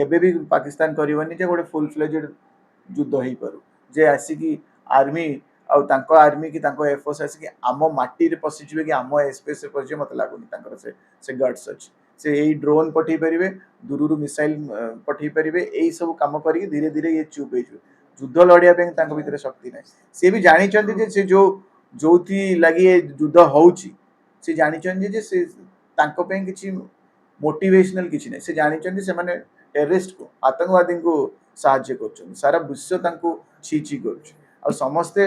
केबे भी पाकिस्तान करबनी जे गोटे फुल फ्लेजेड युद्ध हो पारू जे आसिकी आर्मी आउ तांको आर्मी कि तांको एयरफोर्स आसिकी आम माटी रे पसिजिबे कि आम एस्पेस रे पसिजिबे मते लागुनी तांकर से गट्स अछि से एई ड्रोन पठेई परिबे दूरु मिसाइल पठेई परिबे एई सब काम करी धीरे धीरे ये चुप हे युद्ध लड़िया पे तांको भितर शक्ति नै से भी जानि चंदी जे से जो जोथी लागि युद्ध होउची से जानि चंदी जे से तांको पे किछि मोटिवेशनल किछि नै से जानि चंदी से माने टेररिस्ट को आतंकवादी को साहाय्य कर सारा विश्व तांको छी छी कर आ समस्ते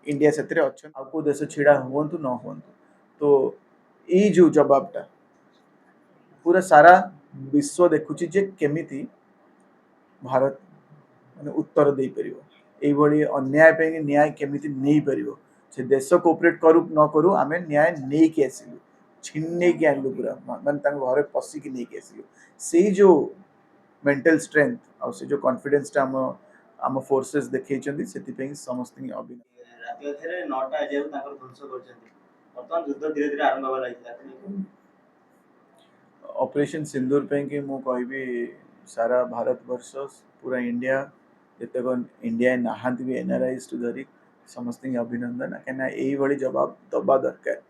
इंडिया से अच्छा आ को देश छिड़ा हुंतु न हुंतु तो ई जो जवाबटा पूरा सारा विश्व देखुची जे केमिति भारत माने उत्तर दे परिबो एई भली अन्याय पे न्याय केमिति नै परिबो से देश कोऑपरेट करू न करू आमे न्याय नै के आसिलु छिन्ने के आलु पूरा माने तांग घरे पसी के नै के आसिलु से जो मेंटल स्ट्रेंथ और से जो कॉन्फिडेंस टा हम फोर्सेस देखै चंदी सेति पे समस्त अभिनय राति अथरे 9टा जेउ ताकर ध्वंस करचंती वर्तमान युद्ध धीरे धीरे आरंभ होगा लागिला ऑपरेशन सिंदूर पे कि मु कहबी सारा भारत वर्ष पूरा इंडिया जतक इंडिया नहांती भी एनआरआईज टू धरी समस्त अभिनंदन कहना यही भली जवाब दबा दरकार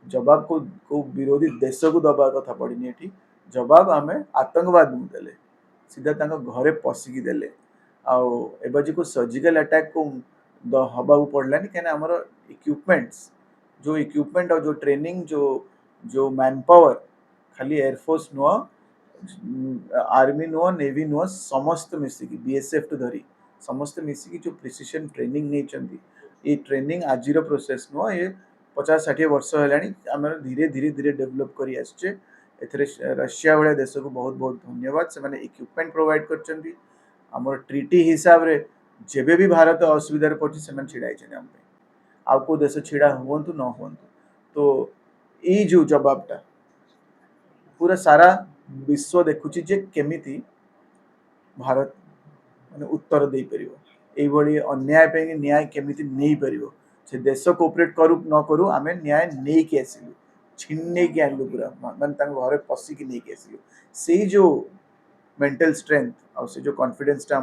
जवाब को विरोधी देश को दबा कथा पड़नी एठी जवाब आमे आतंकवाद देले सीधा तांको घरे पसिकी देले आउ एबाजी को सर्जिकल अटैक को हवा पड़लानी कहना हमर इक्विपमेंट्स जो इक्विपमेंट और जो ट्रेनिंग जो मैन पावर खाली एयरफोर्स नुआ आर्मी नुआ नेवी नुआ समस्त मिसिकी बीएसएफ टू धरी समस्त मिसिकी जो प्रिसिजन ट्रेनिंग नै चंदी ये ट्रेनिंग आजिर प्रोसेस नुआ ये 50-60 वर्ष हेलानी आम धीरे धीरे धीरे डेवलप करी आसचे एथरे रशिया वाला देश को बहुत बहुत धन्यवाद से माने इक्विपमेंट प्रोवाइड करचंदी हमर ट्रीटी हिसाब रे जेबे भी भारत असुविधा पड़छि से मन छिड़ाई छै हम आ को देश छिड़ा हुंतु न हुंतु तो ई जो जवाबटा पूरा सारा विश्व देखुची जे केमिति भारत माने उत्तर दे परिबो एई भली अन्याय पे न्याय केमिति नै परिबो से देश कोऑपरेट करू न करू आमे न्याय नै के आसिलु छिन्ने के आलु पूरा माने तांग घरे पसी के नै के आसिलु से जो मेंटल स्ट्रेंथ और से जो कॉन्फिडेंस टा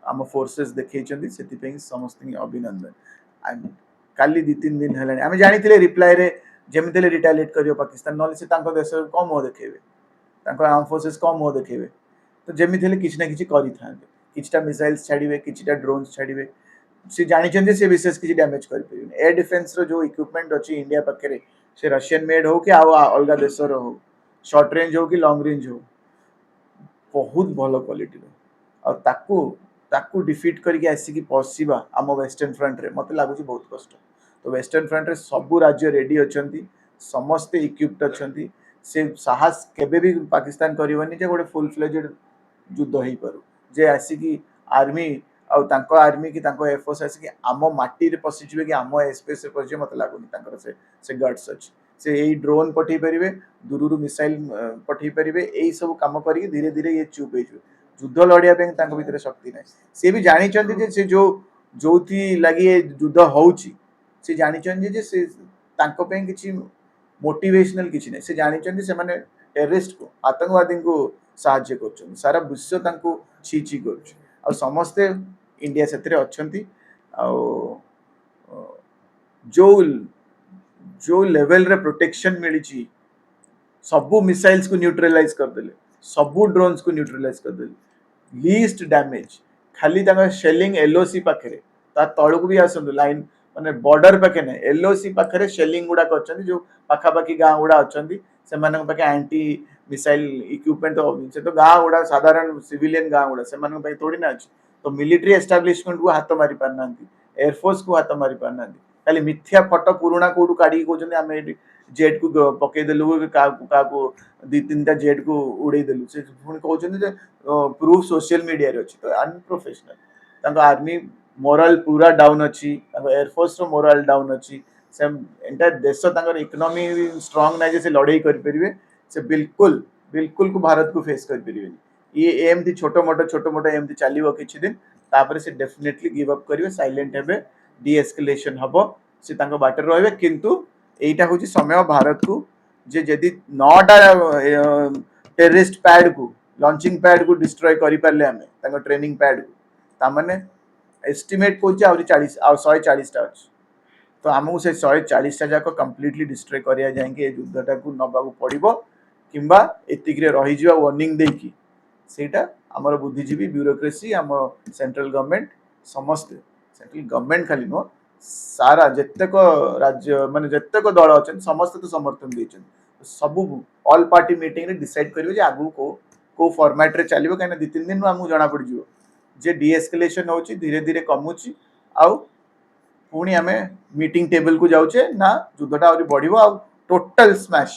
हम फोर्सेस देखै चंदी सेति पे समस्त अभिनंदन काली 2-3 दिन हेलानी आमे जानिथिले रिप्लाई रे जेमितिले रिटालिएट करियो पाकिस्तान नले से तांको देश कम हो देखेबे तांको आर्म फोर्सेस कम हो देखेबे तो जेमितिले किछ ना किछ करि थांते किछटा मिसाइल्स छाड़ीबे किछटा ड्रोन्स छाड़ीबे से जानि चंदी से विशेष किछ डैमेज करि परिबे एयर डिफेंस रो जो इक्विपमेंट अछि इंडिया पकरे से रशियन मेड हो कि अलगा देश रो हो शॉर्ट रेंज हो कि लॉन्ग रेंज हो बहुत भल क्वालिटी रो और ताकू डिफीट करके आसिकी पसिबा आम वेस्टर्न फ्रंट रे मते लागुची बहुत कष्ट तो वेस्टर्न फ्रंट रे सबु राज्य रेडी अछंती समस्त इक्विप्ड अछंती से साहस केबे भी पाकिस्तान करबनी जे गोटे फुल फ्लेजेड युद्ध हो पारू जे आसिकी आर्मी आउ तांको आर्मी कि तांको एयरफोर्स आसिकी आम माटी रे पसिजिबे कि आम एस्पेस रे पसिजिबे मते लागुनी तांकर से गट्स अछि से एई ड्रोन पठेई परिबे दूरु मिसाइल पठेई परिबे एई सब काम करी धीरे धीरे ये चुप हे युद्ध लड़िया पे तांको भितर शक्ति नै से भी जानि चंदी जे से जो जोथी लागि युद्ध होउची से जानि चंदी जे से तांको पे किछि मोटिवेशनल किछि नै से जानि चंदी से माने टेररिस्ट को आतंकवादी को साहाय्य कर सारा विश्व तांको छी छी कर आ समस्ते इंडिया से अच्छंती आ जो जो लेवल रे प्रोटेक्शन मिली सबू मिसाइल्स को न्यूट्रलाइज कर देले सबू ड्रोन्स को न्यूट्रलाइज कर देले लीस्ट डैमेज खाली तांका शेलिंग एलओसी पाखरे ता तळକୁ भी आसंदु लाइन माने बॉर्डर पाखे नै एलओसी पाखरे शेलिंग गुडा करछन जो पाखा पाखी गां गुडा अछंती से मानक पाखे एंटी मिसाइल इक्विपमेंट से तो गां गुडा साधारण सिविलियन गां गुडा से मानक पई थोड़ी ना अछि तो मिलिटरी एस्टैब्लिशमेंट को हाथ मारी पारनांती एयरफोर्स को हाथ मारी पारनांती खाली मिथ्या फोटो पुराना कोडू काढी कोजंती आमे जेट को पके देलु का को 2-3टा जेट को उड़े देलु से पुणी कहउछन जे प्रूफ सोशल मीडिया रे अछि तो अनप्रोफेशनल तांको आर्मी मोरल पूरा डाउन अछि तांको एयरफोर्स रो मोरल डाउन अछि से एंटायर देश तांकर इकोनॉमी स्ट्रांग नै जे से लड़ाई कर परिबे से बिल्कुल बिल्कुल को भारत को फेस कर परिबे ये एमती छोटो मोटो एमती चलिबो किछि दिन तापरे से डेफिनेटली गिव अप करिवे साइलेंट हेबे डी एस्केलेशन हबो से तांको बाटर रहबे किंतु एटा होची समय भारत को जे जदी 9टा टेररिस्ट पैड को लॉन्चिंग पैड को डिस्ट्रॉय करि पारले आमे तांको ट्रेनिंग पैड को ता माने एस्टिमेट कोचे आउरी 40 आ 140 टा अछि तो आमको से 140 टा जाक कंप्लीटली डिस्ट्रॉय करिया जाएंगे ए युद्धटा को नबाकू पड़िबो किंबा एतिक रे रहि जिवा वार्निंग देकी सेटा हमर बुद्धिजीवी ब्यूरोक्रेसी हम सेंट्रल गवर्नमेंट समस्त सेंट्रल गवर्नमेंट खाली नो सारा जत्तक राज्य माने जत्तक दल अछन समस्त तो समर्थन देछन सब ऑल पार्टी मीटिंग रे डिसाइड करियो जे आगु को फॉर्मेट रे चलिबो काने 2-3 दिन हमहु जाना पड़ जिवो जे डीएस्केलेशन होची धीरे धीरे कमुची आउ पुणी आमे मीटिंग टेबल को जाउचे ना युद्धटा आउरी बढ़िबो आ टोटल स्मैश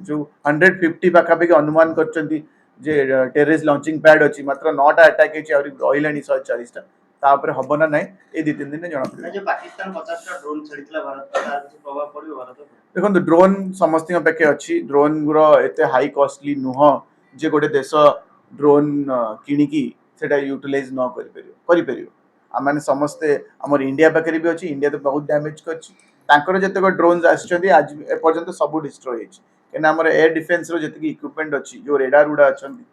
जो 150 पाखापाखि अनुमान करचंती जे टेररिस्ट लॉन्चिंग पैड अछि मात्र 9टा अटैक हेछि आउरी रहिलानी 140 टा तापर हबो ना नै ए 2-3 दिन जणा पड़े जो पाकिस्तान 50 टा ड्रोन छड़ितला भारत तार किछ प्रभाव पड़ियो भारत देखो ड्रोन समस्त पाखे अच्छी ड्रोन गुरो एते हाई कॉस्टली नुह जे गोटे देश ड्रोन किणिकी सेटा यूटिलाइज न करि परियो आ माने समस्ते हमर इंडिया पाखे भी अच्छी इंडिया तो बहुत डैमेज करछि तांकर जते ड्रोन्स आछछन्ती आज ए पर्यंत सब डिस्ट्रॉय हेछि केना हमर एयर डिफेंस रो जते इक्विपमेंट अच्छी जो रेडार उडा अछन्ती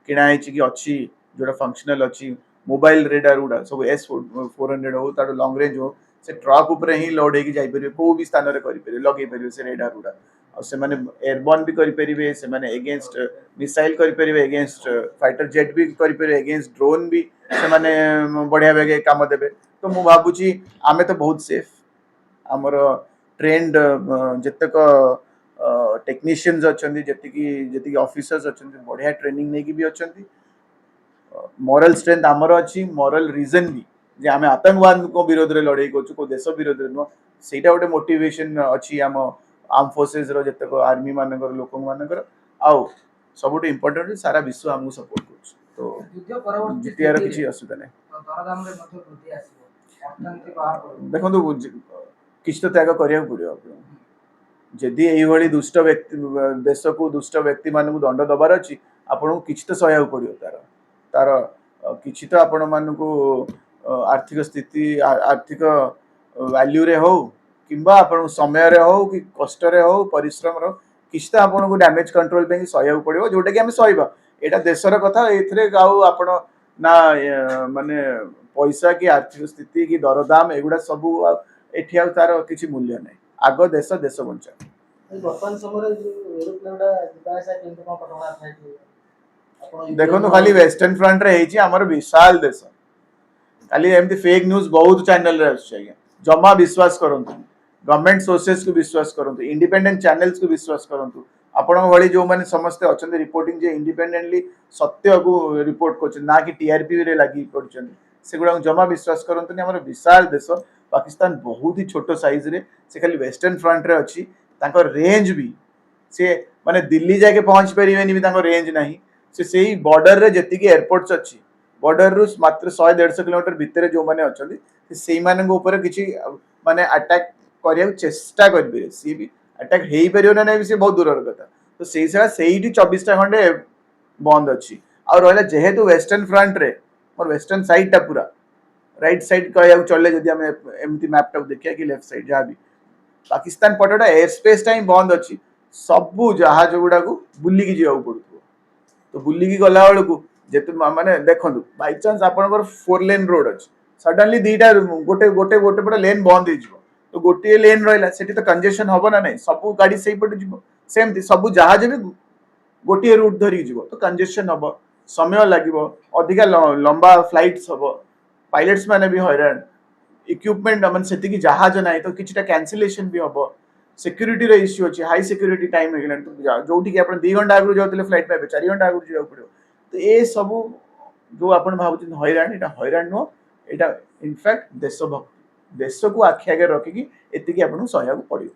किणा हेछि कि अच्छी जोटा फंक्शनल अच्छी मोबाइल रेडार उडा सब S400 हो तार लॉन्ग रेंज हो से ट्रक ऊपर ही लोड होगी जाई परियो को भी स्थान रे करि परियो लगे परियो से रेडार उडा और से माने एयरबोर्न भी करि परिबे से माने अगेंस्ट मिसाइल करि परिबे अगेंस्ट फाइटर जेट भी करि परिबे अगेंस्ट ड्रोन भी से माने बढ़िया बेगे काम देबे तो मु भाबुची आमे तो बहुत सेफ हमर ट्रेंड जतक टेक्नीशियंस अछन्ती जति ऑफिसर्स अछन्ती बढ़िया ट्रेनिंग नै की भी अछन्ती मॉरल स्ट्रेंथ हमर अछि मॉरल रीजन भी जे आमे आतंकवाद को विरोध रे लड़ाई करछु को देश विरोध रे न सेटा गोटे मोटिवेशन अछि हम आर्म फोर्सेस रो जतक आर्मी मानकर लोक मानकर आउ सबुट इंपोर्टेंट सारा विश्व हमहु सपोर्ट करछु तो युद्ध परवर्ती जितियार किछि असुविधा नै दरदाम रे मध्ये वृद्धि आसीबो अर्थनीति बाहर पड़ो देखो किछ तो त्याग करिया पड़ियो जदि एही भली दुष्ट व्यक्ति देश को दुष्ट व्यक्ति मान को दंड दबार अछि आपन किछ तो सहया पड़ियो तार किछि तो आपण मान को आर्थिक स्थिति आर्थिक वैल्यू रे हो किंबा आपण समय रे हो कि कष्ट रे हो परिश्रम रो किछ तो आपण को डैमेज कंट्रोल पे सहया पड़ियो जोटा कि हम सहइबा एटा देशर कथा एथरे गाउ आपण ना माने पैसा की आर्थिक स्थिति की दरदाम एगुडा सब एठी आ तार किछि मूल्य नै आगो देश बंचा वर्तमान समय जो एरोप्लेनडा जिबासा केंद्र को पटना थाई आपण देखो खाली वेस्टर्न फ्रंट रे हेछि हमर विशाल देश खाली एमती फेक न्यूज बहुत चैनल रे आछै आज्ञा जमा विश्वास करंतु गवर्नमेंट सोर्सेस को विश्वास करंतु इंडिपेंडेंट चैनल्स को विश्वास करंतु आपण भली जो माने समस्त अछन रिपोर्टिंग जे इंडिपेंडेंटली सत्य को रिपोर्ट करछन ना कि टीआरपी रे लागि करछन सेगुडा जमा विश्वास करंतु नि हमर विशाल देश पाकिस्तान बहुत ही छोटो साइज रे से खाली वेस्टर्न फ्रंट रे अछि तांको रेंज भी से माने दिल्ली जाके पहुंच परिवेनी भी तांको रेंज नाही से सेही बॉर्डर रे जति के एयरपोर्ट्स अछि बॉर्डर रु मात्र 100-150 किलोमीटर भितर जो माने अछन्ती सेही माने ऊपर किछि माने अटैक करिया चेष्टा करबे सी भी अटैक हेई परियो ना नै से बहुत दूर कथा तो सेही सारा सेहीटी 24 टा खंडे बंद अछि और रहला जेहेतु वेस्टर्न फ्रंट रे और वेस्टर्न साइड टा पूरा राइट साइड कहया चले जदि हम एमती मैप टा देखिया कि लेफ्ट साइड जा भी पाकिस्तान पटोटा एयर स्पेस टाइम बंद अछि सबु जहाज गुडा को बुल्ली की जिया पड़थो तो बुल्ली की गला वाला को जेतु माने देखंतु बाय चांस आपनकर 4 लेन रोड अछि सडनली दीटा गोटे पटे लेन बंद हे जिवो तो गोटे लेन रहला सेठी तो कंजेशन होबो ना नै सबु गाड़ी सही पटे जिवो सेमती सबु जहाज भी गोटे रूट धरी जिवो तो कंजेशन होबो समय लागिवो अधिका लंबा फ्लाइट्स होबो पायलट्स माने भी हैरान इक्विपमेंट मन सेति की जहाज नाही तो किछटा कैंसिलेशन भी होबो सिक्योरिटी रे इश्यू अछि हाई सिक्योरिटी टाइम हे गेलन तो जोठी कि आपण 2 घंटा आगु जाउतले फ्लाइट पे 4 घंटा आगु जाउ पड़ो तो ए सब जो आपण भाबुछन हैरान एटा हैरान नो एटा इनफैक्ट देश को आखि आगे रखी कि एति कि आपण सहयोग पड़ियो